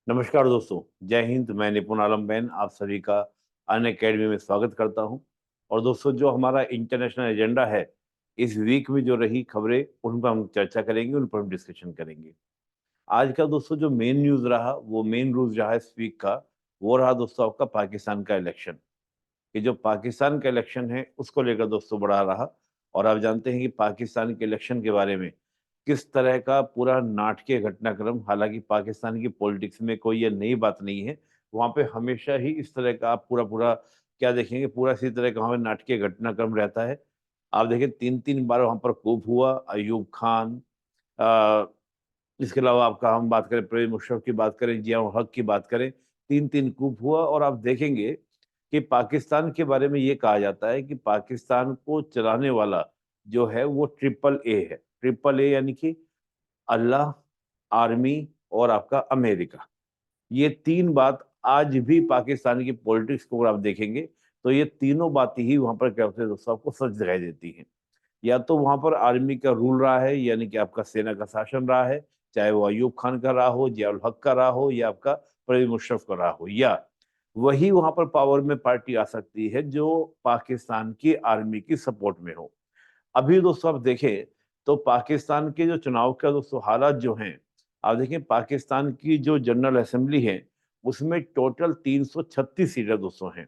नमस्कार दोस्तों, जय हिंद। मैं निपुण आलम बैन आप सभी का अन अकेडमी में स्वागत करता हूं। और दोस्तों, जो हमारा इंटरनेशनल एजेंडा है, इस वीक में जो रही खबरें उन पर हम चर्चा करेंगे, उन पर हम डिस्कशन करेंगे। आज का दोस्तों जो मेन न्यूज रहा, वो मेन न्यूज रहा इस वीक का, वो रहा दोस्तों आपका पाकिस्तान का इलेक्शन। कि जो पाकिस्तान का इलेक्शन है उसको लेकर दोस्तों बड़ा रहा। और आप जानते हैं कि पाकिस्तान के इलेक्शन के बारे में किस तरह का पूरा नाटकीय घटनाक्रम, हालांकि पाकिस्तान की पॉलिटिक्स में कोई ये नई बात नहीं है, वहां पे हमेशा ही इस तरह का आप पूरा पूरा क्या देखेंगे, पूरा इसी तरह का वहां पे नाटकीय घटनाक्रम रहता है। आप देखें, तीन तीन बार वहां पर कूप हुआ। अयूब खान, अ, इसके अलावा आपका हम बात करें परवेज मुशर्रफ की बात करें, जियाउल हक की बात करें, तीन तीन कूप हुआ। और आप देखेंगे कि पाकिस्तान के बारे में ये कहा जाता है कि पाकिस्तान को चलाने वाला जो है वो ट्रिपल ए है। ट्रिपल ए यानी कि अल्लाह, आर्मी और आपका अमेरिका। ये तीन बात आज भी पाकिस्तान की पॉलिटिक्स को अगर आप देखेंगे तो ये तीनों बातें ही वहां पर क्या होते हैं दोस्तों, आपको सच दिखाई देती हैं। या तो वहां पर आर्मी का रूल रहा है, यानी कि आपका सेना का शासन रहा है, चाहे वो अयूब खान का रहा हो, जियाउल हक का रहा हो, या आपका परवेज मुशर्रफ का रहा हो, या वही वहां पर पावर में पार्टी आ सकती है जो पाकिस्तान की आर्मी की सपोर्ट में हो। अभी दोस्तों आप देखें तो पाकिस्तान के जो चुनाव का दोस्तों हालात जो हैं, आप देखें पाकिस्तान की जो जनरल असेंबली है उसमें टोटल 336 सीटें दोस्तों हैं।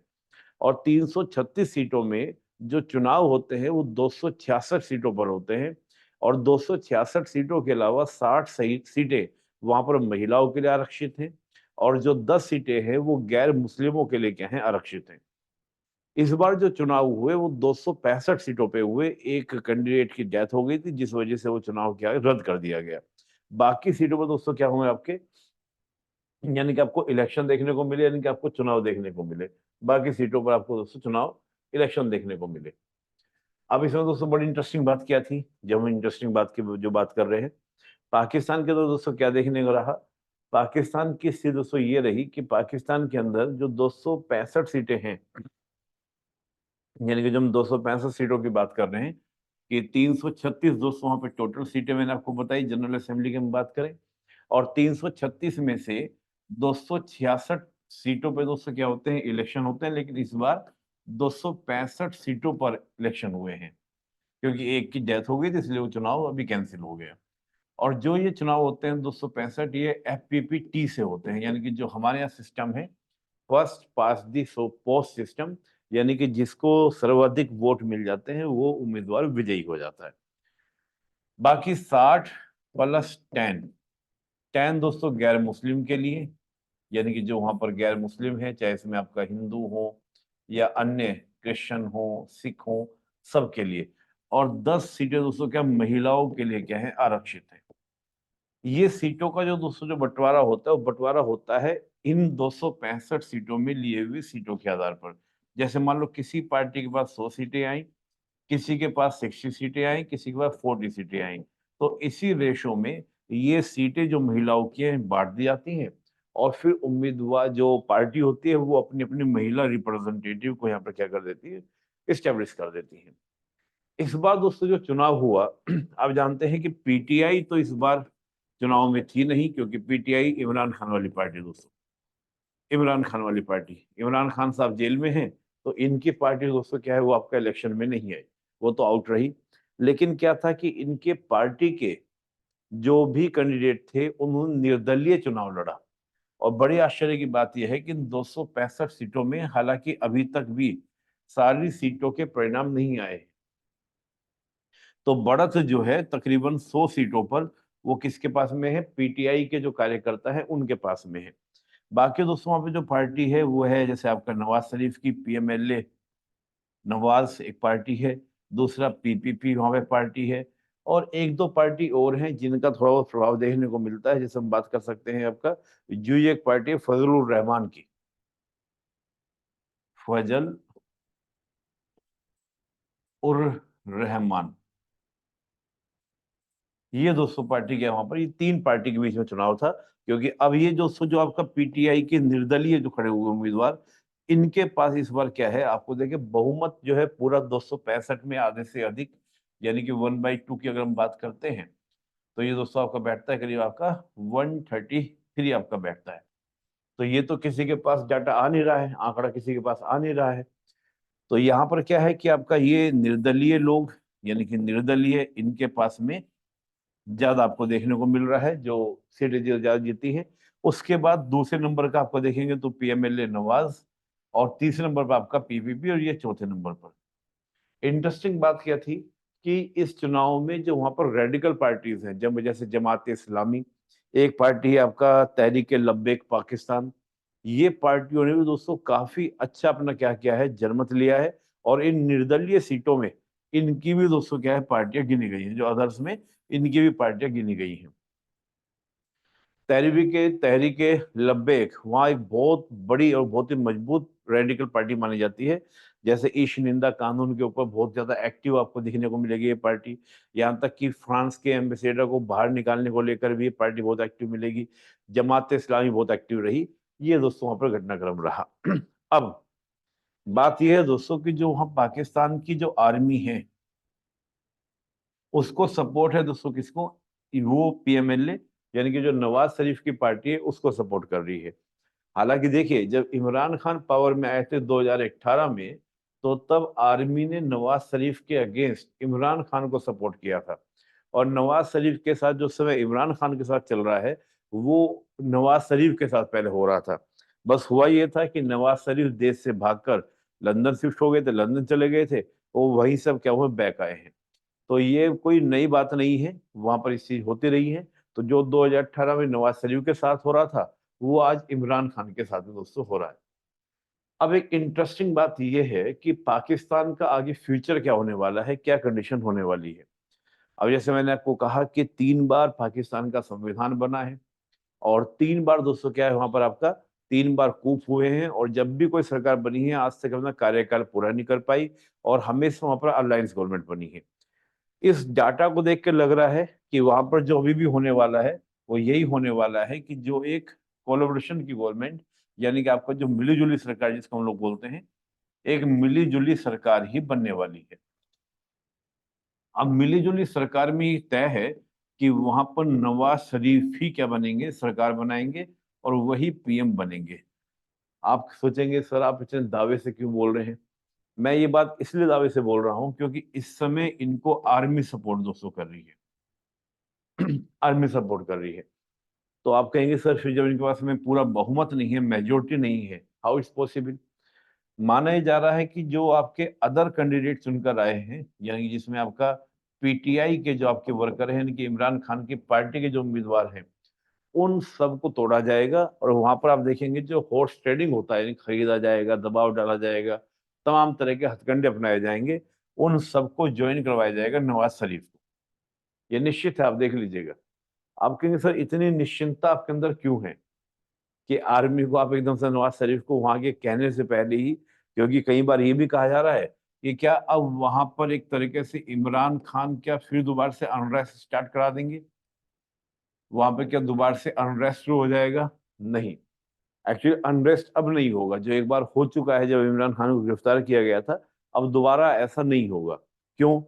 और 336 सीटों में जो चुनाव होते हैं वो 266 सीटों पर होते हैं। और 266 सीटों के अलावा 60 सीटें वहां पर महिलाओं के लिए आरक्षित हैं। और जो 10 सीटें हैं वो गैर मुस्लिमों के लिए क्या हैं, आरक्षित हैं। इस बार जो चुनाव हुए वो 265 सीटों पे हुए। एक कैंडिडेट की डेथ हो गई थी जिस वजह से वो चुनाव क्या है, रद्द कर दिया गया। बाकी सीटों पर दोस्तों क्या हुए आपके, यानी कि आपको इलेक्शन देखने को मिले, यानी कि आपको चुनाव देखने को मिले। बाकी सीटों पर आपको दोस्तों चुनाव, इलेक्शन देखने को मिले। अब इसमें दोस्तों बड़ी इंटरेस्टिंग बात क्या थी, जब हम इंटरेस्टिंग बात की जो बात कर रहे हैं, पाकिस्तान के तो दोस्तों क्या देखने को रहा। पाकिस्तान की स्थिति दोस्तों ये रही कि पाकिस्तान के अंदर जो 265 सीटें हैं, यानी कि जब हम 265 सीटों की बात कर रहे हैं, कि 336 दोस्तों वहां पे टोटल सीटें मैंने आपको बताई जनरल असेंबली की हम बात करें। और 336 में से 266 सीटों पे दोस्तों क्या होते हैं, इलेक्शन होते हैं। लेकिन इस बार 265 सीटों पर इलेक्शन हुए हैं, क्योंकि एक की डेथ हो गई थी इसलिए वो चुनाव अभी कैंसिल हो गया। और जो ये चुनाव होते हैं 265, ये एफपीपीटी से होते हैं, यानी कि जो हमारे यहाँ सिस्टम है, फर्स्ट पास दी सो पोस्ट सिस्टम, यानी कि जिसको सर्वाधिक वोट मिल जाते हैं वो उम्मीदवार विजयी हो जाता है। बाकी 60 प्लस 10, 10 दोस्तों गैर मुस्लिम के लिए, यानी कि जो वहां पर गैर मुस्लिम है, चाहे इसमें आपका हिंदू हो या अन्य क्रिश्चियन हो, सिख हो, सबके लिए। और 10 सीटें दोस्तों क्या महिलाओं के लिए क्या है, आरक्षित है। ये सीटों का जो दोस्तों जो बंटवारा होता है वो बंटवारा होता है इन 265 सीटों में लिए हुए सीटों के आधार पर। जैसे मान लो किसी पार्टी के पास 100 सीटें आई, किसी के पास 60 सीटें आई, किसी के पास 40 सीटें आई, तो इसी रेशो में ये सीटें जो महिलाओं की हैं बांट दी जाती हैं। और फिर उम्मीदवार जो पार्टी होती है वो अपनी अपनी महिला रिप्रेजेंटेटिव को यहाँ पर क्या कर देती है, इस्टेब्लिश कर देती है। इस बार दोस्तों जो चुनाव हुआ आप जानते हैं कि पीटीआई तो इस बार चुनाव में थी नहीं, क्योंकि पीटीआई इमरान खान वाली पार्टी दोस्तों, इमरान खान वाली पार्टी, इमरान खान साहब जेल में हैं, तो इनकी पार्टी दोस्तों क्या है, वो आपका इलेक्शन में नहीं आई, वो तो आउट रही। लेकिन क्या था कि इनके पार्टी के जो भी कैंडिडेट थे उन्होंने निर्दलीय चुनाव लड़ा। और बड़े आश्चर्य की बात यह है कि इन 265 सीटों में हालांकि अभी तक भी सारी सीटों के परिणाम नहीं आए, तो बढ़त जो है तकरीबन 100 सीटों पर वो किसके पास में है, पीटीआई के जो कार्यकर्ता है उनके पास में है। बाकी दोस्तों वहां पे जो पार्टी है वो है, जैसे आपका नवाज शरीफ की पीएमएलए, नवाज एक पार्टी है, दूसरा पीपीपी वहां पे पार्टी है। और एक दो पार्टी और हैं जिनका थोड़ा बहुत प्रभाव देखने को मिलता है, जैसे हम बात कर सकते हैं आपका जो ये एक पार्टी है फजलुर रहमान की, फजल उर रहमान। ये दोस्तों पार्टी क्या है वहां पर, ये तीन पार्टी के बीच में चुनाव था। क्योंकि अब ये दोस्तों जो आपका पीटीआई के निर्दलीय जो खड़े हुए उम्मीदवार, इनके पास इस बार क्या है, आपको देखिए बहुमत जो है पूरा 265 में आधे से अधिक, यानी कि 1/2 की अगर हम बात करते हैं, तो ये दोस्तों आपका बैठता है करीब आपका 133 आपका बैठता है। तो ये तो किसी के पास डाटा आ नहीं रहा है, आंकड़ा किसी के पास आ नहीं रहा है। तो यहाँ पर क्या है कि आपका ये निर्दलीय लोग, यानी कि निर्दलीय, इनके पास में ज्यादा आपको देखने को मिल रहा है, जो सीटें ज्यादा जीती है। उसके बाद दूसरे नंबर का आपको देखेंगे तो पीएमएलए नवाज, और तीसरे नंबर पर आपका पीपीपी, और ये चौथे नंबर पर। इंटरेस्टिंग बात क्या थी कि इस चुनाव में जो वहां पर रेडिकल पार्टीज हैं, जब जैसे जमात इस्लामी, एक पार्टी है आपका तहरीक लब्बैक पाकिस्तान, ये पार्टियों ने भी दोस्तों काफी अच्छा अपना क्या किया है, जनमत लिया है। और इन निर्दलीय सीटों में इनकी भी दोस्तों क्या है, पार्टियां गिनी गई हैं, जो अदर्स में इनकी भी पार्टियां गिनी गई हैं। तहरीक लब्बैक वहाँ एक बहुत बड़ी और बहुत ही मजबूत रेडिकल पार्टी मानी जाती है। जैसे ईश निंदा कानून के ऊपर बहुत ज्यादा एक्टिव आपको दिखने को मिलेगी ये पार्टी। यहाँ तक कि फ्रांस के एम्बेसडर को बाहर निकालने को लेकर भी ये पार्टी बहुत एक्टिव मिलेगी। जमात इस्लामी बहुत एक्टिव रही। ये दोस्तों वहां पर घटनाक्रम रहा। अब बात यह है दोस्तों कि जो वहाँ पाकिस्तान की जो आर्मी है, उसको सपोर्ट है दोस्तों किसको, वो पीएमएलए, यानी कि जो नवाज शरीफ की पार्टी है उसको सपोर्ट कर रही है। हालांकि देखिए, जब इमरान खान पावर में आए थे 2018 में, तो तब आर्मी ने नवाज शरीफ के अगेंस्ट इमरान खान को सपोर्ट किया था। और नवाज शरीफ के साथ जो समय इमरान खान के साथ चल रहा है, वो नवाज शरीफ के साथ पहले हो रहा था। बस हुआ ये था कि नवाज शरीफ देश से भागकर लंदन शिफ्ट हो गए थे, लंदन चले गए थे, वो वहीं सब क्या हुआ, बैक आए हैं। तो ये कोई नई बात नहीं है, वहां पर इस चीज होती रही है। तो जो 2018 में नवाज शरीफ के साथ हो रहा था, वो आज इमरान खान के साथ भी दोस्तों हो रहा है। अब एक इंटरेस्टिंग बात यह है कि पाकिस्तान का आगे फ्यूचर क्या होने वाला है, क्या कंडीशन होने वाली है। अब जैसे मैंने आपको कहा कि 3 बार पाकिस्तान का संविधान बना है, और 3 बार दोस्तों क्या है वहां पर आपका, 3 बार कूप हुए हैं, और जब भी कोई सरकार बनी है आज तक अपना कार्यकाल पूरा नहीं कर पाई, और हमेशा वहां पर अलायंस गवर्नमेंट बनी है। इस डाटा को देख के लग रहा है कि वहां पर जो अभी भी होने वाला है, वो यही होने वाला है कि जो एक कोलोब्रेशन की गवर्नमेंट, यानी कि आपका जो मिलीजुली सरकार जिसको हम लोग बोलते हैं, एक मिलीजुली सरकार ही बनने वाली है। अब मिलीजुली सरकार में ये तय है कि वहां पर नवाज शरीफ ही क्या बनेंगे, सरकार बनाएंगे, और वही पीएम बनेंगे। आप सोचेंगे सर आप इतने दावे से क्यों बोल रहे हैं। मैं ये बात इसलिए दावे से बोल रहा हूं क्योंकि इस समय इनको आर्मी सपोर्ट दोस्तों कर रही है। आर्मी सपोर्ट कर रही है। तो आप कहेंगे सर फिर जब इनके पास में पूरा बहुमत नहीं है, मेजोरिटी नहीं है, हाउ इट्स पॉसिबल। माना ही जा रहा है कि जो आपके अदर कैंडिडेट चुनकर आए हैं, यानी जिसमें आपका पीटीआई के जो आपके वर्कर हैं, यानी कि इमरान खान की पार्टी के जो उम्मीदवार हैं, उन सबको तोड़ा जाएगा। और वहां पर आप देखेंगे जो हॉर्स ट्रेडिंग होता है, यानी खरीदा जाएगा, दबाव डाला जाएगा, तमाम तरह के हथकंडे अपनाए जाएंगे, उन सबको ज्वाइन करवाया जाएगा नवाज शरीफ को। ये निश्चित है, आप देख लीजिएगा। आप कहेंगे सर इतनी निश्चिंतता आपके अंदर क्यों है कि आर्मी को आप एकदम से नवाज शरीफ को वहां के कहने से पहले ही, क्योंकि कई बार ये भी कहा जा रहा है कि क्या अब वहां पर एक तरीके से इमरान खान क्या फिर दोबारा से अनरेस्ट स्टार्ट करा देंगे, वहां पे क्या दोबारा से अनरेस्ट शुरू हो जाएगा। नहीं, एक्चुअली अनरेस्ट अब नहीं होगा, जो एक बार हो चुका है जब इमरान खान को गिरफ्तार किया गया था, अब दोबारा ऐसा नहीं होगा। क्यों?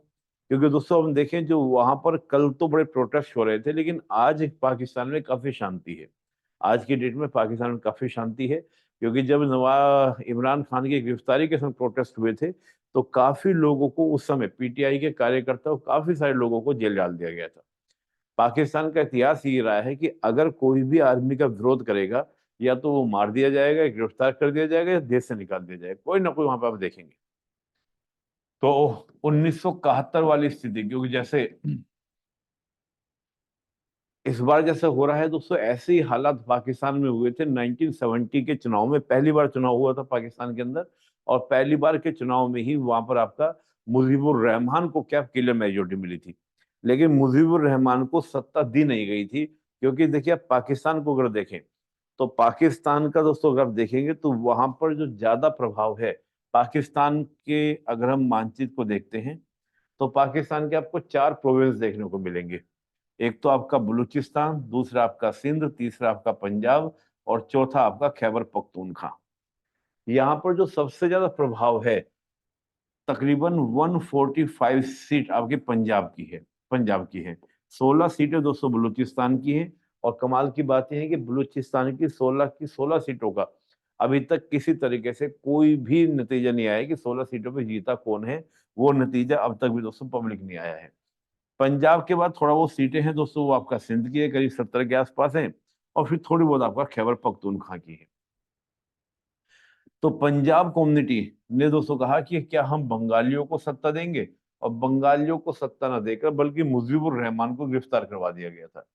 क्योंकि दोस्तों हम देखें, जो वहां पर कल तो बड़े प्रोटेस्ट हो रहे थे, लेकिन आज पाकिस्तान में काफी शांति है। आज की डेट में पाकिस्तान में काफी शांति है, क्योंकि जब नवाज इमरान खान की गिरफ्तारी के समय प्रोटेस्ट हुए थे, तो काफी लोगों को उस समय पीटीआई के कार्यकर्ताओं, काफी सारे लोगों को जेल डाल दिया गया था। पाकिस्तान का इतिहास ये रहा है कि अगर कोई भी आर्मी का विरोध करेगा, या तो वो मार दिया जाएगा, गिरफ्तार कर दिया जाएगा, या देश से निकाल दिया जाएगा, कोई ना कोई वहां पर आप देखेंगे। तो 1971 वाली स्थिति, क्योंकि जैसे इस बार जैसे हो रहा है दोस्तों, ऐसे ही हालात पाकिस्तान में हुए थे 1970 के चुनाव में। पहली बार चुनाव हुआ था पाकिस्तान के अंदर, और पहली बार के चुनाव में ही वहां पर आपका मुजीबुर रहमान को क्या क्लियर मेजोरिटी मिली थी। लेकिन मुजीबुर रहमान को सत्ता दी नहीं गई थी, क्योंकि देखिए आप पाकिस्तान को अगर देखें, तो पाकिस्तान का दोस्तों अगर आप देखेंगे तो वहां पर जो ज्यादा प्रभाव है पाकिस्तान के, अगर हम मानचित्र को देखते हैं, तो पाकिस्तान के आपको 4 प्रोविंस देखने को मिलेंगे। एक तो आपका बलूचिस्तान, दूसरा आपका सिंध, तीसरा आपका पंजाब, और चौथा आपका खैबर पख्तूनख्वा। यहाँ पर जो सबसे ज्यादा प्रभाव है, तकरीबन 145 सीट आपके पंजाब की है। पंजाब की है 16 सीटें दोस्तों बलूचिस्तान की हैं, और कमाल की बात यह है कि बलूचिस्तान की 16 सीटों का अभी तक किसी तरीके से कोई भी नतीजा नहीं आया कि 16 सीटों पे जीता कौन है। वो नतीजा अब तक भी दोस्तों पब्लिक नहीं आया है। पंजाब के बाद थोड़ा वो सीटें हैं दोस्तों, वो आपका सिंध की है, करीब 70 के आसपास है, और फिर थोड़ी बहुत आपका खैबर पख्तूनख्वा की है। तो पंजाब कम्युनिटी ने दोस्तों कहा कि क्या हम बंगालियों को सत्ता देंगे, और बंगालियों को सत्ता न देकर बल्कि मुजीबुर रहमान को गिरफ्तार करवा दिया गया था।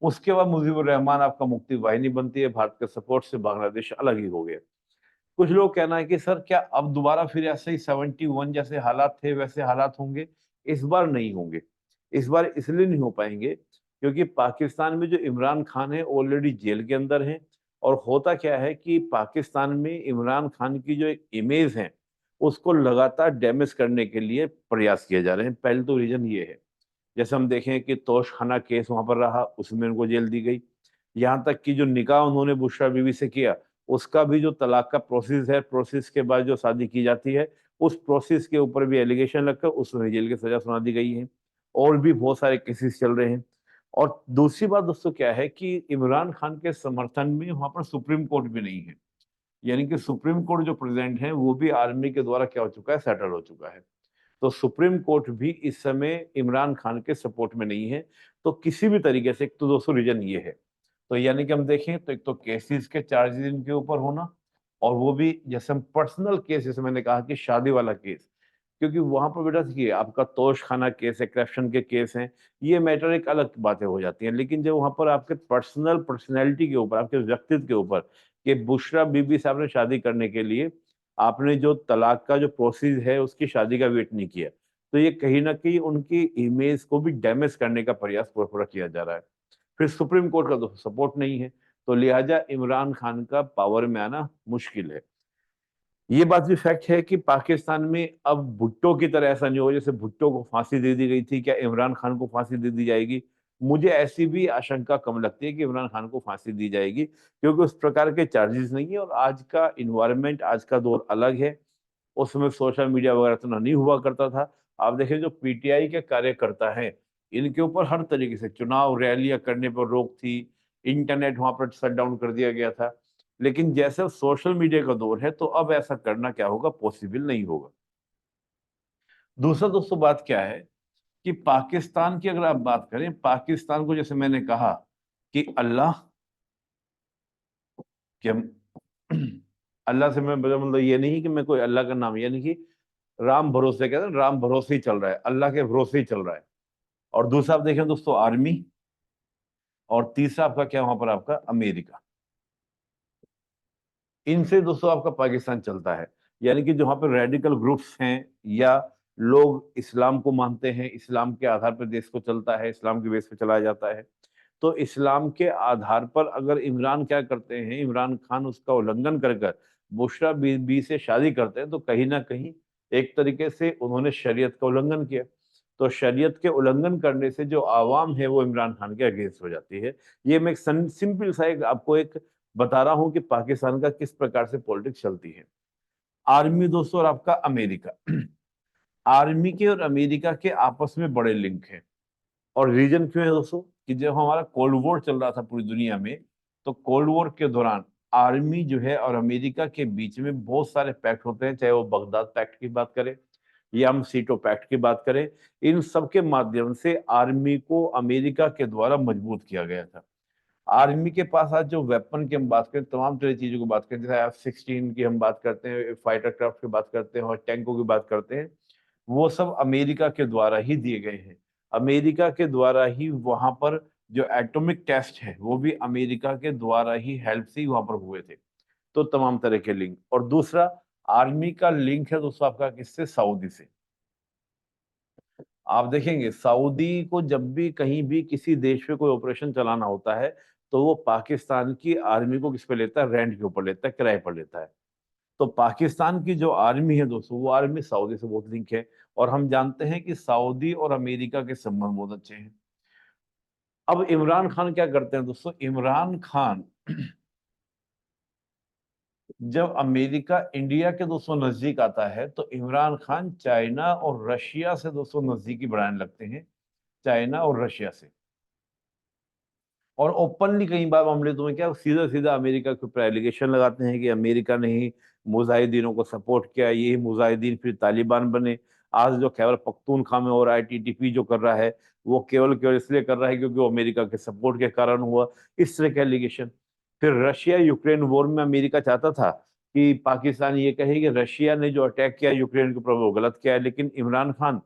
उसके बाद मुजीबुर रहमान आपका मुक्ति वाहिनी बनती है, भारत के सपोर्ट से बांग्लादेश अलग ही हो गया। कुछ लोग कहना है कि सर क्या अब दोबारा फिर ऐसे ही 71 जैसे हालात थे वैसे हालात होंगे? इस बार नहीं होंगे। इस बार इसलिए नहीं हो पाएंगे क्योंकि पाकिस्तान में जो इमरान खान है ऑलरेडी जेल के अंदर है। और होता क्या है कि पाकिस्तान में इमरान खान की जो एक इमेज है उसको लगातार डैमेज करने के लिए प्रयास किए जा रहे हैं। पहले तो रीजन ये है, जैसे हम देखें कि तोशखाना केस वहां पर रहा, उसमें उनको जेल दी गई। यहाँ तक कि जो निकाह उन्होंने बुशरा बीवी से किया, उसका भी जो तलाक का प्रोसेस है, प्रोसेस के बाद जो शादी की जाती है, उस प्रोसेस के ऊपर भी एलिगेशन लगकर उसमें जेल की सजा सुना दी गई है। और भी बहुत सारे केसेस चल रहे हैं। और दूसरी बात दोस्तों क्या है कि इमरान खान के समर्थन में वहां पर सुप्रीम कोर्ट भी नहीं है। यानी कि सुप्रीम कोर्ट जो प्रेसिडेंट है वो भी आर्मी के द्वारा क्या हो चुका है, सेटल हो चुका है। तो सुप्रीम कोर्ट भी इस समय इमरान खान के सपोर्ट में नहीं है। तो किसी भी तरीके से, एक तो दोस्तों रीजन ये है, तो यानी कि हम देखें तो एक तो केसेस के चार्जेस इनके ऊपर होना, और वो भी जैसे हम पर्सनल केस, जैसे मैंने कहा कि शादी वाला केस, क्योंकि वहां पर बेटा देखिए आपका तोश खाना केस है, करप्शन के केस हैं, ये मैटर एक अलग बातें हो जाती हैं। लेकिन जब वहां पर आपके पर्सनल पर्सनैलिटी के ऊपर, आपके व्यक्तित्व के ऊपर, कि बुशरा बीबी साहब ने शादी करने के लिए आपने जो तलाक का जो प्रोसेस है उसकी शादी का वेट नहीं किया, तो ये कहीं ना कहीं उनकी इमेज को भी डैमेज करने का प्रयास पूरा पूरा किया जा रहा है। फिर सुप्रीम कोर्ट का तो सपोर्ट नहीं है, तो लिहाजा इमरान खान का पावर में आना मुश्किल है। ये बात भी फैक्ट है कि पाकिस्तान में अब भुट्टो की तरह ऐसा नहीं होगा, जैसे भुट्टो को फांसी दे दी गई थी, क्या इमरान खान को फांसी दे दी जाएगी? मुझे ऐसी भी आशंका कम लगती है कि इमरान खान को फांसी दी जाएगी, क्योंकि उस प्रकार के चार्जेस नहीं है। और आज का इन्वायरमेंट, आज का दौर अलग है। उसमें सोशल मीडिया वगैरह तो नहीं हुआ करता था। आप देखें जो पीटीआई के कार्यकर्ता हैं, इनके ऊपर हर तरीके से चुनाव रैलियां करने पर रोक थी, इंटरनेट वहां पर शट डाउन कर दिया गया था। लेकिन जैसे सोशल मीडिया का दौर है तो अब ऐसा करना क्या होगा, पॉसिबल नहीं होगा। दूसरा दोस्तों बात क्या है कि पाकिस्तान की अगर आप बात करें, पाकिस्तान को जैसे मैंने कहा कि अल्लाह कि हम अल्लाह से मैं मतलब ये नहीं कि मैं कोई अल्लाह का नाम, यानी कि राम भरोसे, कहते हैं ना, राम भरोसे ही चल रहा है, अल्लाह के भरोसे ही चल रहा है। और दूसरा आप देखें दोस्तों आर्मी, और तीसरा आपका क्या वहां पर आपका अमेरिका। इनसे दोस्तों आपका पाकिस्तान चलता है। यानी कि जो वहां पर रेडिकल ग्रुप्स हैं, या लोग इस्लाम को मानते हैं, इस्लाम के आधार पर देश को चलता है, इस्लाम के बेस पे चलाया जाता है। तो इस्लाम के आधार पर अगर इमरान क्या करते हैं, इमरान खान उसका उल्लंघन कर कर बुशरा बीबी से शादी करते हैं, तो कहीं ना कहीं एक तरीके से उन्होंने शरीयत का उल्लंघन किया। तो शरीयत के उल्लंघन करने से जो आवाम है वो इमरान खान के अगेंस्ट हो जाती है। ये मैं एक सिंपल सा एक आपको एक बता रहा हूं कि पाकिस्तान का किस प्रकार से पॉलिटिक्स चलती है। आर्मी दोस्तों और आपका अमेरिका, आर्मी के और अमेरिका के आपस में बड़े लिंक हैं। और रीजन क्यों है दोस्तों, कि जब हमारा कोल्ड वॉर चल रहा था पूरी दुनिया में, तो कोल्ड वॉर के दौरान आर्मी जो है और अमेरिका के बीच में बहुत सारे पैक्ट होते हैं, चाहे वो बगदाद पैक्ट की बात करें या हम सीटो पैक्ट की बात करें। इन सब के माध्यम से आर्मी को अमेरिका के द्वारा मजबूत किया गया था। आर्मी के पास आज जो वेपन की हम बात करें, तमाम तरह की चीजों की बात करें, जैसे F-16 की हम बात करते हैं, फाइटर क्राफ्ट की बात करते हैं और टैंकों की बात करते हैं, वो सब अमेरिका के द्वारा ही दिए गए हैं। अमेरिका के द्वारा ही वहां पर जो एटॉमिक टेस्ट है वो भी अमेरिका के द्वारा ही हेल्प से ही वहां पर हुए थे। तो तमाम तरह के लिंक। और दूसरा आर्मी का लिंक है दोस्तों आपका किससे, सऊदी से। आप देखेंगे सऊदी को जब भी कहीं भी किसी देश पे कोई ऑपरेशन चलाना होता है, तो वो पाकिस्तान की आर्मी को किस पे लेता है, रेंट के ऊपर लेता है, किराए पर लेता है। तो पाकिस्तान की जो आर्मी है दोस्तों, वो आर्मी सऊदी से बहुत लिंक है। और हम जानते हैं कि सऊदी और अमेरिका के संबंध बहुत अच्छे हैं। अब इमरान खान क्या करते हैं दोस्तों, इमरान खान जब अमेरिका इंडिया के दोस्तों नजदीक आता है, तो इमरान खान चाइना और रशिया से दोस्तों नजदीकी बढ़ाने लगते हैं, चाइना और रशिया से। और ओपनली कई बार मामले तो में क्या सीधा सीधा अमेरिका के ऊपर एलिगेशन लगाते हैं कि अमेरिका ने ही मुजाहिदीनों को सपोर्ट किया, यही मुजाहिदीन फिर तालिबान बने। आज जो खैबर पख्तूनख्वा में हो रहा है, टीटीपी जो कर रहा है, वो केवल केवल इसलिए कर रहा है क्योंकि वो अमेरिका के सपोर्ट के कारण हुआ। इस तरह के एलिगेशन। फिर रशिया यूक्रेन वॉर में अमेरिका चाहता था कि पाकिस्तान ये कहे कि रशिया ने जो अटैक किया यूक्रेन के ऊपर वो गलत किया है, लेकिन इमरान खान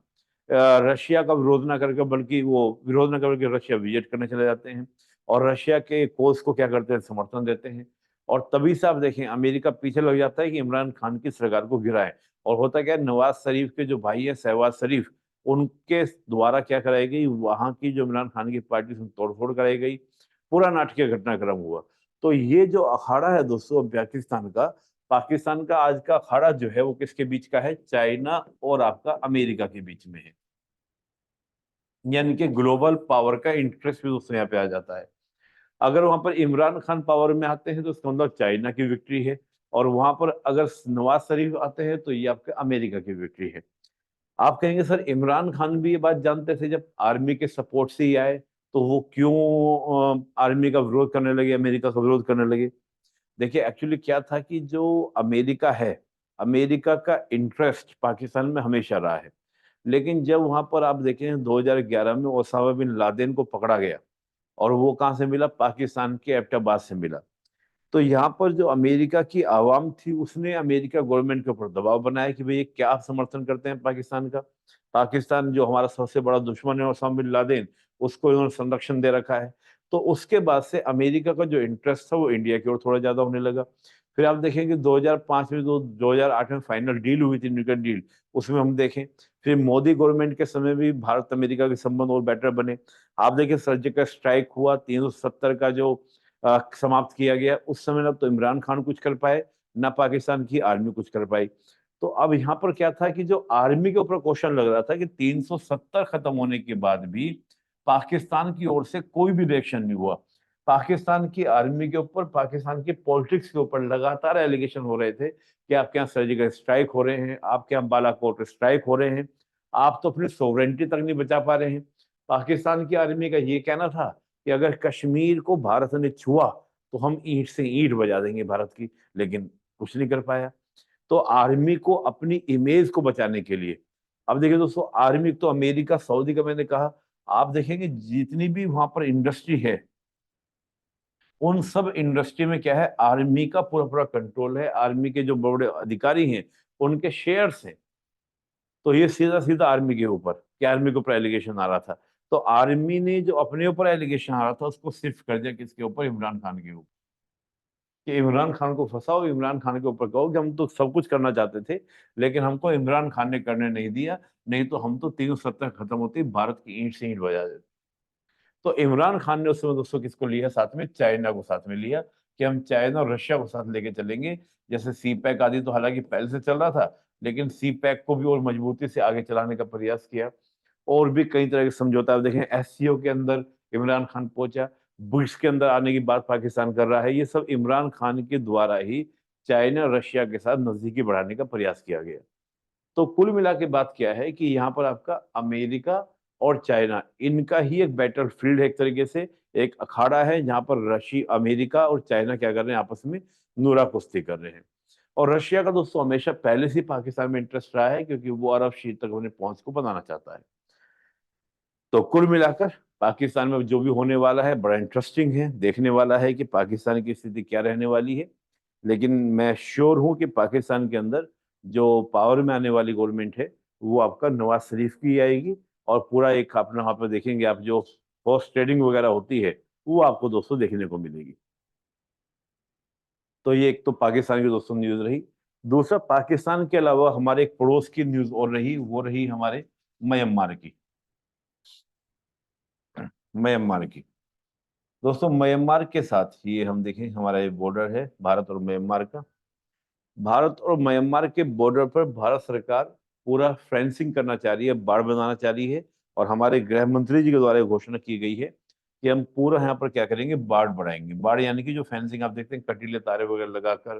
रशिया का विरोध ना करके, बल्कि वो विरोध ना करके रशिया विजिट करने चले जाते हैं और रशिया के कोर्स को क्या करते हैं, समर्थन देते हैं। और तभी से आप देखें अमेरिका पीछे लग जाता है कि इमरान खान की सरकार को गिराए। और होता क्या है, नवाज शरीफ के जो भाई है शहबाज शरीफ, उनके द्वारा क्या कराई गई, वहां की जो इमरान खान की पार्टी से तोड़फोड़ कराई गई, पूरा नाटकीय घटनाक्रम हुआ। तो ये जो अखाड़ा है दोस्तों पाकिस्तान का आज का अखाड़ा जो है वो किसके बीच का है, चाइना और आपका अमेरिका के बीच में है। यानी कि ग्लोबल पावर का इंटरेस्ट भी दोस्तों यहाँ पे आ जाता है। अगर वहां पर इमरान खान पावर में आते हैं तो इसका मतलब चाइना की विक्ट्री है, और वहां पर अगर नवाज शरीफ आते हैं तो ये आपके अमेरिका की विक्ट्री है। आप कहेंगे सर इमरान खान भी ये बात जानते थे जब आर्मी के सपोर्ट से ही आए, तो वो क्यों आर्मी का विरोध करने लगे, अमेरिका का विरोध करने लगे। देखिए एक्चुअली क्या था कि जो अमेरिका है, अमेरिका का इंटरेस्ट पाकिस्तान में हमेशा रहा है। लेकिन जब वहां पर आप देखें 2011 में ओसामा बिन लादेन को पकड़ा गया, और वो कहाँ से मिला, पाकिस्तान के एबटाबाद से मिला। तो यहाँ पर जो अमेरिका की आवाम थी उसने अमेरिका गवर्नमेंट के ऊपर दबाव बनाया कि भाई ये क्या आप समर्थन करते हैं पाकिस्तान का। पाकिस्तान जो हमारा सबसे बड़ा दुश्मन है ओसामा बिन लादेन, उसको इन्होंने संरक्षण दे रखा है। तो उसके बाद से अमेरिका का जो इंटरेस्ट था वो इंडिया की ओर थोड़ा ज्यादा होने लगा। फिर आप देखेंगे 2005 में, 2008 में फाइनल डील हुई थी, न्यूक्लियर डील, उसमें हम देखें। फिर मोदी गवर्नमेंट के समय भी भारत अमेरिका के संबंध और बेटर बने। आप देखिए सर्जिकल स्ट्राइक हुआ 370 का जो समाप्त किया गया, उस समय ना तो इमरान खान कुछ कर पाए, ना पाकिस्तान की आर्मी कुछ कर पाई। तो अब यहाँ पर क्या था कि जो आर्मी के ऊपर क्वेश्चन लग रहा था कि 370 खत्म होने के बाद भी पाकिस्तान की ओर से कोई भी रिएक्शन नहीं हुआ। पाकिस्तान की आर्मी के ऊपर, पाकिस्तान की पॉलिटिक्स के ऊपर लगातार एलिगेशन हो रहे थे कि आपके यहाँ सर्जिकल स्ट्राइक हो रहे हैं, आपके यहाँ बालाकोट स्ट्राइक हो रहे हैं, आप तो अपनी सोवरेंटी तक नहीं बचा पा रहे हैं। पाकिस्तान की आर्मी का ये कहना था कि अगर कश्मीर को भारत ने छुआ तो हम ईंट से ईंट बजा देंगे भारत की, लेकिन कुछ नहीं कर पाया। तो आर्मी को अपनी इमेज को बचाने के लिए, अब देखिए दोस्तों आर्मी तो अमेरिका सऊदी का मैंने कहा, आप देखेंगे जितनी भी वहां पर इंडस्ट्री है, उन सब इंडस्ट्री में क्या है, आर्मी का पूरा पूरा कंट्रोल है, आर्मी के जो बड़े अधिकारी हैं उनके शेयर्स हैं। तो ये सीधा सीधा आर्मी के ऊपर, कि आर्मी के ऊपर एलिगेशन आ रहा था। तो आर्मी ने जो अपने ऊपर एलिगेशन आ रहा था उसको शिफ्ट कर दिया किसके ऊपर, इमरान खान के ऊपर, कि इमरान खान को फंसाओ, इमरान खान के ऊपर कहो कि हम तो सब कुछ करना चाहते थे, लेकिन हमको इमरान खान ने करने नहीं दिया, नहीं तो हम तो 370 खत्म होती भारत की ईंट से ईंट बजा देते। तो इमरान खान ने उस समय दोस्तों किसको लिया साथ में, चाइना को साथ में लिया, कि हम चाइना और रशिया को साथ लेके चलेंगे। जैसे सी पैक आदि तो हालांकि पहले से चल रहा था, लेकिन सी पैक को भी और मजबूती से आगे चलाने का प्रयास किया। और भी कई तरह के समझौता, आप देखें एससीओ के अंदर इमरान खान पहुंचा, ब्रिक्स के अंदर आने की बात पाकिस्तान कर रहा है। ये सब इमरान खान के द्वारा ही चाइना रशिया के साथ नजदीकी बढ़ाने का प्रयास किया गया। तो कुल मिला के बात क्या है कि यहाँ पर आपका अमेरिका और चाइना, इनका ही एक बैटल फील्ड है एक तरीके से, एक अखाड़ा है जहां पर रशिया, अमेरिका और चाइना क्या कर रहे हैं, आपस में नूरा कुश्ती कर रहे हैं। और रशिया का दोस्तों हमेशा पहले से ही पाकिस्तान में इंटरेस्ट रहा है, क्योंकि वो अरब शीट तक अपने पहुंच को बनाना चाहता है। तो कुल मिलाकर पाकिस्तान में जो भी होने वाला है बड़ा इंटरेस्टिंग है, देखने वाला है कि पाकिस्तान की स्थिति क्या रहने वाली है। लेकिन मैं श्योर हूं कि पाकिस्तान के अंदर जो पावर में आने वाली गवर्नमेंट है वो आपका नवाज शरीफ की आएगी। और पूरा एक अपना वहां पर देखेंगे आप, जो हॉर्स ट्रेडिंग वगैरह होती है वो आपको दोस्तों देखने को मिलेगी। तो ये एक तो पाकिस्तान की दोस्तों न्यूज रही। दूसरा, पाकिस्तान के अलावा हमारे एक पड़ोस की न्यूज और रही, वो रही हमारे म्यांमार की। म्यांमार की दोस्तों, म्यांमार के साथ ये हम देखें, हमारा ये बॉर्डर है भारत और म्यांमार का। भारत और म्यांमार के बॉर्डर पर भारत सरकार पूरा फेंसिंग करना चाह रही है, बाड़ बनाना चाह रही है। और हमारे गृह मंत्री जी के द्वारा घोषणा की गई है कि हम पूरा यहाँ पर क्या करेंगे, बाड़ बढ़ाएंगे। बाड़ यानी कि जो फेंसिंग आप देखते हैं, कटीले तारे वगैरह लगाकर,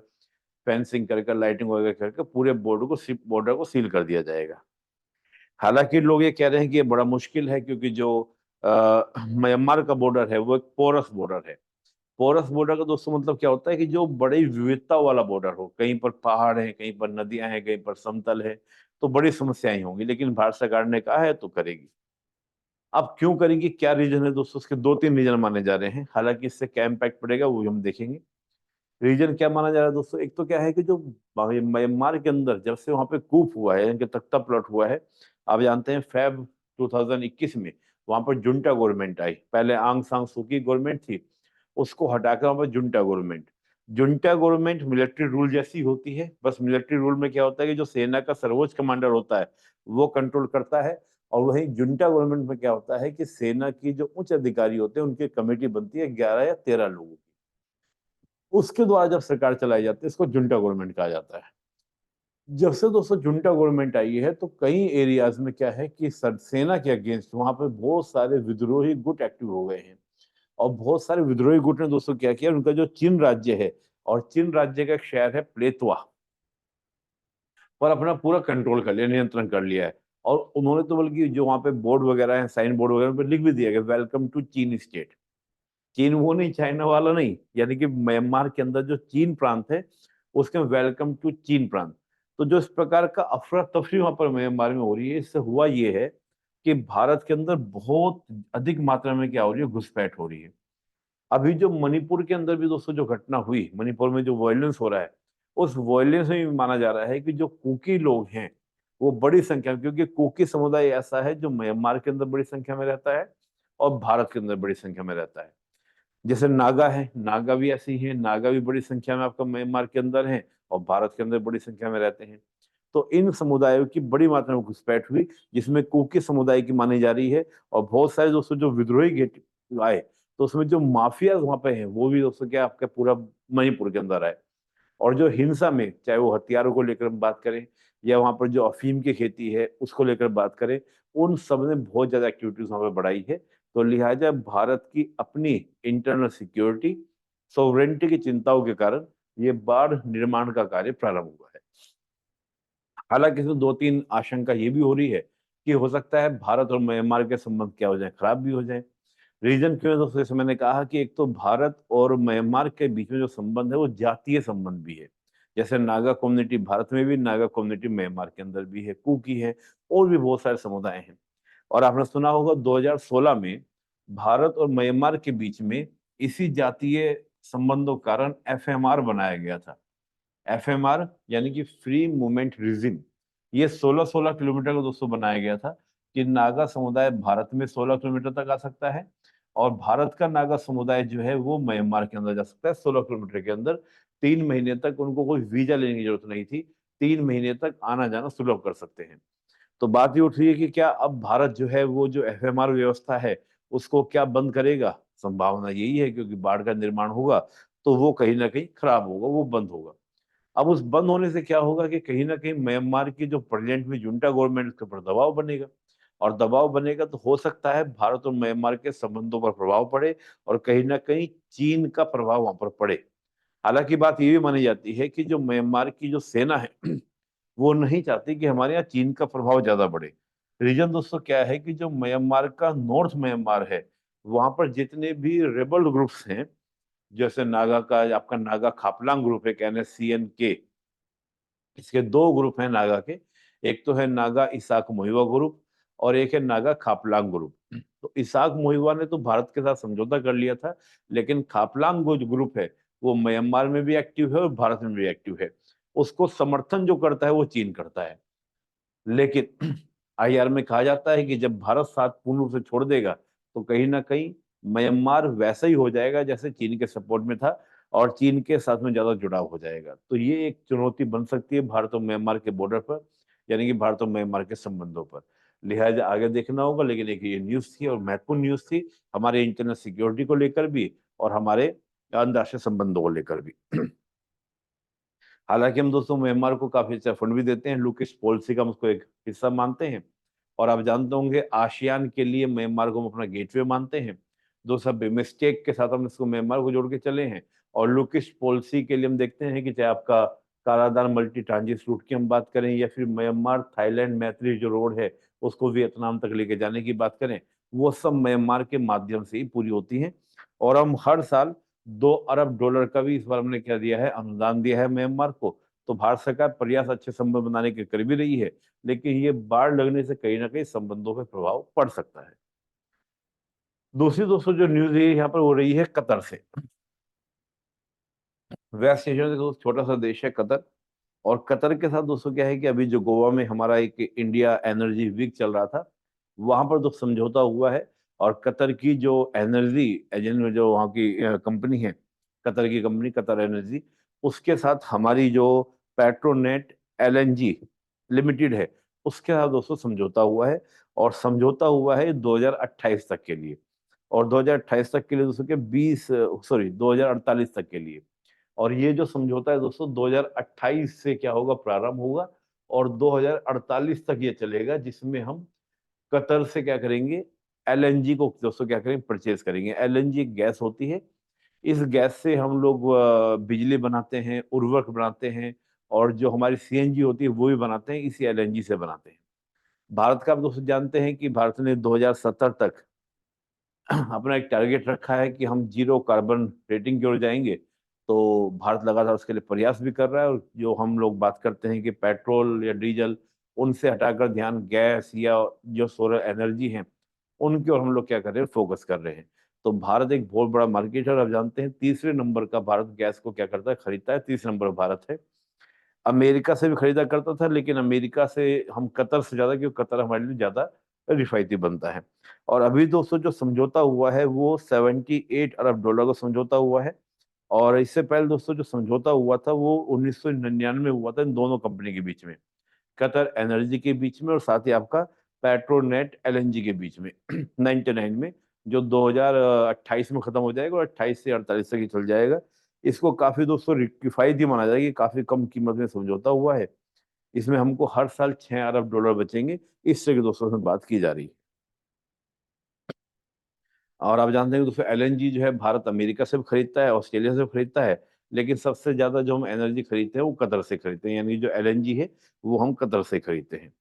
फेंसिंग करके, लाइटिंग वगैरह करके पूरे बॉर्डर को सील कर दिया जाएगा। हालांकि लोग ये कह रहे हैं कि ये बड़ा मुश्किल है, क्योंकि जो म्यांमार का बॉर्डर है वो एक पोरस बॉर्डर है। पोरस बॉर्डर का दोस्तों मतलब क्या होता है कि जो बड़ी विविधता वाला बॉर्डर हो, कहीं पर पहाड़ है, कहीं पर नदियां हैं, कहीं पर समतल है, तो बड़ी समस्याएं होंगी, लेकिन भारत सरकार ने कहा है तो करेगी। अब क्यों करेंगी, क्या रीजन है दोस्तों, उसके दो तीन रीजन माने जा रहे हैं, हालांकि इससे क्या इम्पैक्ट पड़ेगा वो भी हम देखेंगे। रीजन क्या माना जा रहा है दोस्तों, एक तो क्या है कि जो म्यांमार के अंदर जब से वहां पे कूप हुआ है, इनके तख्ता पलट हुआ है, आप जानते हैं फेब 2021 में वहां पर जुंटा गवर्नमेंट आई। पहले आंग सांग सूकी गवर्नमेंट थी, उसको हटाकर वहां पर junta government. Junta government military rule जैसी होती है, बस मिलिट्री रूल में क्या होता है कि जो सेना का सर्वोच्च कमांडर होता है वो कंट्रोल करता है, और वहीं जुंटा गवर्नमेंट में क्या होता है कि सेना की जो उच्च अधिकारी होते हैं उनकी कमेटी बनती है 11 या 13 लोगों की, उसके द्वारा जब सरकार चलाई जाती है इसको जुंटा गवर्नमेंट कहा जाता है। जब से दोस्तों जुंटा गवर्नमेंट आई है तो कई एरियाज में क्या है कि सेना के अगेंस्ट वहां पे बहुत सारे विद्रोही गुट एक्टिव हो गए हैं, और बहुत सारे विद्रोही गुट ने दोस्तों क्या किया, उनका जो चीन राज्य है, और चीन राज्य का एक शहर है प्लेतवा, पर अपना पूरा कंट्रोल कर लिया, नियंत्रण कर लिया है। और उन्होंने तो बल्कि जो वहां पे बोर्ड वगैरह है, साइन बोर्ड वगैरह पे लिख भी दिया गया वेलकम टू चीन स्टेट। चीन वो नहीं, चाइना वाला नहीं, यानी कि म्यांमार के अंदर जो चीन प्रांत है उसके वेलकम टू चीन प्रांत। तो जो इस प्रकार का अफरा तफरी वहां पर म्यांमार में हो रही है, इससे हुआ ये है कि भारत के अंदर बहुत अधिक मात्रा में क्या हो रही है, घुसपैठ हो रही है। अभी जो मणिपुर के अंदर भी दोस्तों जो घटना हुई, मणिपुर में जो वायलेंस हो रहा है, उस वायलेंस में भी माना जा रहा है कि जो कुकी लोग हैं वो बड़ी संख्या में, क्योंकि कुकी समुदाय ऐसा है जो म्यांमार के अंदर बड़ी संख्या में रहता है और भारत के अंदर बड़ी संख्या में रहता है। जैसे नागा है, नागा भी ऐसी है, नागा भी बड़ी संख्या में आपका म्यांमार के अंदर है और भारत के अंदर बड़ी संख्या में रहते हैं। तो इन समुदायों की बड़ी मात्रा में घुसपैठ हुई, जिसमें कुकी समुदाय की मानी जा रही है, और बहुत सारे दोस्तों जो विद्रोही गेट आए, तो उसमें जो माफिया वहां पे हैं वो भी दोस्तों क्या आपके पूरा मणिपुर के अंदर आए। और जो हिंसा में, चाहे वो हथियारों को लेकर हम बात करें या वहां पर जो अफीम की खेती है उसको लेकर बात करें, उन सब ने बहुत ज्यादा एक्टिविटीज वहां पर बढ़ाई है। तो लिहाजा भारत की अपनी इंटरनल सिक्योरिटी, सोवरेंटी की चिंताओं के कारण ये बाढ़ निर्माण का कार्य प्रारंभ हुआ है। हालांकि इसमें दो तीन आशंका ये भी हो रही है कि हो सकता है भारत और म्यांमार के संबंध क्या हो जाए, खराब भी हो जाए। रीजन क्यों है दोस्तों, जैसे मैंने कहा कि एक तो भारत और म्यांमार के बीच में जो संबंध है वो जातीय संबंध भी है। जैसे नागा कम्युनिटी भारत में भी, नागा कम्युनिटी म्यांमार के अंदर भी है, कुकी है, और भी बहुत सारे समुदाय हैं। और आपने सुना होगा 2016 में भारत और म्यांमार के बीच में इसी जातीय संबंधों के कारण एफएमआर बनाया गया था। एफएमआर यानी कि फ्री मूवमेंट रिजिम, ये 16-16 किलोमीटर का दोस्तों बनाया गया था कि नागा समुदाय भारत में 16 किलोमीटर तक आ सकता है, और भारत का नागा समुदाय जो है वो म्यांमार के अंदर जा सकता है 16 किलोमीटर के अंदर। 3 महीने तक उनको कोई वीजा लेने की जरूरत नहीं थी, 3 महीने तक आना जाना सुलभ कर सकते हैं। तो बात ये उठ रही है कि क्या अब भारत जो है वो जो एफएमआर व्यवस्था है उसको क्या बंद करेगा। संभावना यही है, क्योंकि बाढ़ का निर्माण होगा तो वो कहीं ना कहीं खराब होगा, वो बंद होगा। अब उस बंद होने से क्या होगा कि कहीं ना कहीं म्यांमार की जो प्रेजेंट में जुंटा गवर्नमेंट के ऊपर दबाव बनेगा, और दबाव बनेगा तो हो सकता है भारत और म्यांमार के संबंधों पर प्रभाव पड़े, और कहीं ना कहीं चीन का प्रभाव वहां पर पड़े। हालांकि बात ये भी मानी जाती है कि जो म्यांमार की जो सेना है वो नहीं चाहती कि हमारे यहाँ चीन का प्रभाव ज्यादा बढ़े। रीजन दोस्तों क्या है कि जो म्यांमार का नॉर्थ म्यांमार है, वहां पर जितने भी रेबल ग्रुप्स हैं, जैसे नागा का आपका नागा खापलांग ग्रुप है, NSCN के, इसके दो ग्रुप हैं नागा के। एक तो है नागा इसाक मोहिवा ग्रुप, और एक है नागा खापलांग ग्रुप। तो इसाक मोहिवा ने तो भारत के साथ समझौता कर लिया था, लेकिन खापलांग जो ग्रुप है वो म्यांमार में भी एक्टिव है और भारत में भी एक्टिव है। उसको समर्थन जो करता है वो चीन करता है। लेकिन IR में कहा जाता है कि जब भारत साथ पूर्ण रूप से छोड़ देगा तो कहीं ना कहीं म्यांमार वैसा ही हो जाएगा जैसे चीन के सपोर्ट में था, और चीन के साथ में ज्यादा जुड़ाव हो जाएगा। तो ये एक चुनौती बन सकती है भारत और म्यांमार के बॉर्डर पर, यानी कि भारत और म्यांमार के संबंधों पर। लिहाजा आगे देखना होगा, लेकिन एक ये न्यूज थी और महत्वपूर्ण न्यूज थी, हमारे इंटरनल सिक्योरिटी को लेकर भी और हमारे अंतर्राष्ट्रीय संबंधों को लेकर भी। हालांकि हम दोस्तों म्यांमार को काफी अच्छा फंड भी देते हैं, लुकिस पॉलिसी का हम उसको एक हिस्सा मानते हैं। और आप जानते होंगे आसियान के लिए म्यांमार को हम अपना गेटवे मानते हैं। दो सब मिस्टेक के साथ हम इसको म्यांमार को जोड़ के चले हैं। और लुकिस पॉलिसी के लिए हम देखते हैं कि चाहे आपका कालादान मल्टी ट्रांजिट रूट की हम बात करें, या फिर म्यांमार थाईलैंड मैत्री जो रोड है उसको वियतनाम तक लेके जाने की बात करें, वो सब म्यांमार के माध्यम से ही पूरी होती हैं। और हम हर साल $2 अरब का भी इस बार हमने क्या दिया है, अनुदान दिया है म्यांमार को। तो भारत सरकार प्रयास अच्छे संबंध बनाने के कर भी रही है, लेकिन ये बाढ़ लगने से कहीं ना कहीं संबंधों पे प्रभाव पड़ सकता है। दूसरी दोस्तों जो न्यूज है यहाँ पर हो रही है कतर से। वेस्ट एशिया का दोस्त छोटा सा देश है कतर। और कतर के साथ दोस्तों क्या है कि अभी जो गोवा में हमारा एक इंडिया एनर्जी वीक चल रहा था, वहां पर तो समझौता हुआ है। और कतर की जो एनर्जी एजेंट में जो वहाँ की कंपनी है, कतर की कंपनी कतर एनर्जी, उसके साथ हमारी जो पेट्रोनेट एलएनजी लिमिटेड है, उसके साथ दोस्तों समझौता हुआ है। और समझौता हुआ है 2028 तक के लिए। और 2028 तक के लिए दोस्तों के 2048 तक के लिए। और ये जो समझौता है दोस्तों 2028 से क्या होगा, प्रारंभ होगा और 2048 तक ये चलेगा, जिसमें हम कतर से क्या करेंगे, एलएनजी को दोस्तों क्या करेंगे, परचेज करेंगे। एलएनजी एक गैस होती है। इस गैस से हम लोग बिजली बनाते हैं, उर्वरक बनाते हैं, और जो हमारी सीएनजी होती है वो भी बनाते हैं, इसी एलएनजी से बनाते हैं। भारत का आप दोस्तों जानते हैं कि भारत ने 2070 तक अपना एक टारगेट रखा है कि हम जीरो कार्बन रेटिंग की ओर जाएंगे। तो भारत लगातार उसके लिए प्रयास भी कर रहा है। और जो हम लोग बात करते हैं कि पेट्रोल या डीजल, उनसे हटाकर ध्यान गैस या जो सोलर एनर्जी है, उनकी ओर हम लोग क्या कर रहे हैं, फोकस कर रहे हैं। तो भारत एक बहुत बड़ा मार्केट है। और आप जानते हैं तीसरे नंबर का भारत गैस को क्या करता है, खरीदता है। तीसरे नंबर भारत है। अमेरिका से भी खरीदा करता था, लेकिन अमेरिका से हम कतर से ज्यादा, क्योंकि कतर हमारे लिए ज्यादा रिफायती बनता है। और अभी दोस्तों जो समझौता हुआ है वो $78 अरब का समझौता हुआ है। और इससे पहले दोस्तों जो समझौता हुआ था वो 1999 में हुआ था, इन दोनों कंपनी के बीच में, कतर एनर्जी के बीच में और साथ ही आपका पेट्रोनेट एलएनजी के बीच में 99 में, जो 2028 में खत्म हो जाएगा और 28 से 48 तक ही चल जाएगा। इसको काफी दोस्तों किफायती माना जाएगा कि काफी कम कीमत में समझौता हुआ है। इसमें हमको हर साल $6 अरब बचेंगे, इस तरह के दोस्तों से बात की जा रही है। और आप जानते हैं कि दोस्तों एलएनजी जो है भारत अमेरिका से भी खरीदता है, ऑस्ट्रेलिया से भी खरीदता है। लेकिन सबसे ज्यादा जो हम एनर्जी खरीदते हैं वो कतर से खरीदते हैं, यानी जो एलएनजी है वो हम कतर से खरीदते हैं।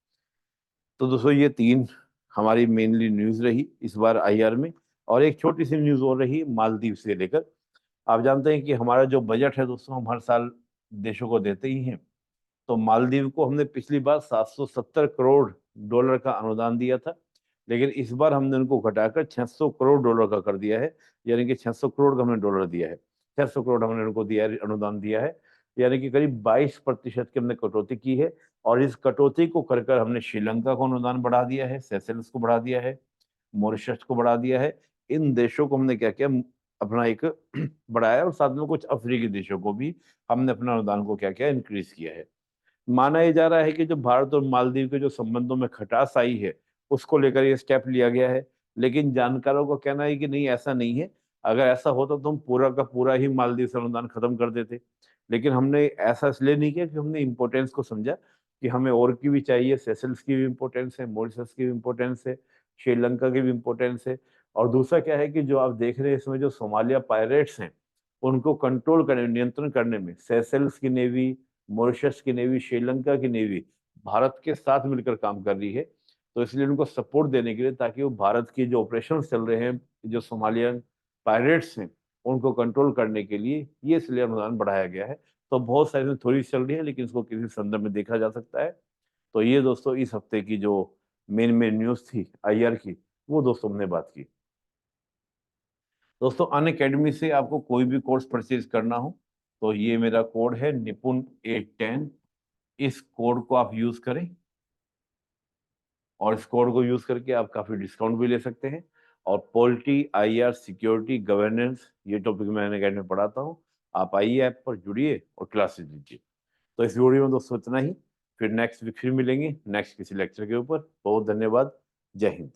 तो दोस्तों ये तीन हमारी मेनली न्यूज रही इस बार आईआर में। और एक छोटी सी न्यूज और रही मालदीव से लेकर। आप जानते हैं कि हमारा जो बजट है दोस्तों, हम हर साल देशों को देते ही हैं। तो मालदीव को हमने पिछली बार $770 करोड़ का अनुदान दिया था। लेकिन इस बार हमने उनको घटाकर $600 करोड़ का कर दिया है। यानी कि 600 करोड़ का हमने डॉलर दिया है, 600 करोड़ हमने उनको दिया है, अनुदान दिया है। यानी कि करीब 22% की हमने कटौती की है। और इस कटौती को कर कर हमने श्रीलंका को अनुदान बढ़ा दिया है, सेशेल्स को बढ़ा दिया है, मॉरिशस को बढ़ा दिया है। इन देशों को हमने क्या किया, अपना एक बढ़ाया। और साथ में कुछ अफ्रीकी देशों को भी हमने अपना अनुदान को क्या किया, इंक्रीज किया है। माना ये जा रहा है कि जो भारत और मालदीव के जो संबंधों में खटास आई है, उसको लेकर ये स्टेप लिया गया है। लेकिन जानकारों का कहना है कि नहीं, ऐसा नहीं है। अगर ऐसा होता तो हम पूरा का पूरा ही मालदीव से अनुदान खत्म कर देते। लेकिन हमने ऐसा इसलिए नहीं किया कि हमने इम्पोर्टेंस को समझा कि हमें और की भी चाहिए। सेशल्स की भी इम्पोर्टेंस है, मॉरिशस की भी इम्पोर्टेंस है, श्रीलंका की भी इम्पोर्टेंस है। और दूसरा क्या है कि जो आप देख रहे हैं इसमें जो सोमालिया पायरेट्स हैं, उनको कंट्रोल करने, नियंत्रण करने में सेशल्स की नेवी, मॉरिशस की नेवी, श्रीलंका की नेवी भारत के साथ मिलकर काम कर रही है। तो इसलिए उनको सपोर्ट देने के लिए, ताकि वो भारत की जो ऑपरेशन चल रहे हैं, जो सोमालियन पायरेट्स हैं, उनको कंट्रोल करने के लिए ये इसलिए अनुदान बढ़ाया गया है। तो बहुत सारी थोड़ी चल रही है, लेकिन इसको किसी संदर्भ में देखा जा सकता है। तो ये दोस्तों इस हफ्ते की जो मेन मेन न्यूज थी आईआर की, वो दोस्तों हमने बात की। दोस्तों अन अकेडमी से आपको कोई भी कोर्स परचेज करना हो, तो ये मेरा कोड है निपुण 810। इस कोड को आप यूज करें, और इस कोड को यूज करके आप काफी डिस्काउंट भी ले सकते हैं। और पॉलिटी, आईआर, सिक्योरिटी, गवर्नेंस, ये टॉपिक मैं अकेडमी में पढ़ाता हूँ। आप आइए, ऐप पर जुड़िए और क्लासेस लीजिए। तो इस वीडियो में दोस्तों इतना ही। फिर नेक्स्ट वीक फिर मिलेंगे नेक्स्ट किसी लेक्चर के ऊपर। बहुत धन्यवाद। जय हिंद।